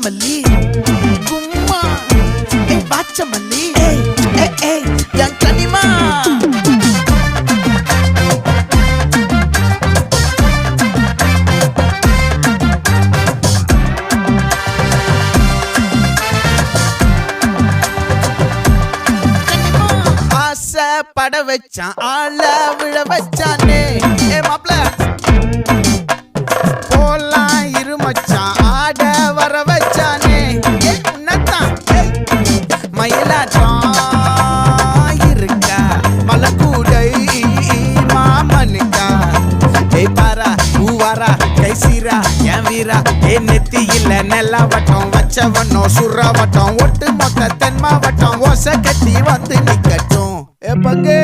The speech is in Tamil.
வாச்சமல்லி கும்மா வாச்சமல்லி என் கனிமா பட வச்சான் ஆள விழ வச்சானே மாப்ள போலாம் இருமச்சான் ஆட வர வச்சானே உன்னத்தான் மயிலாட்டம் இருக்கா மலக்கூடை மாமனுக்கா பாரா பூவாரா கைசீரா என் வீரா நெத்தி இல்ல நெல்லா வட்டம் வச்சவனோ சுறா வட்டம் ஒட்டு மொத்த தென் மாவட்டம் ஓசை கட்டி வந்து நிக்கட்டும் பங்கே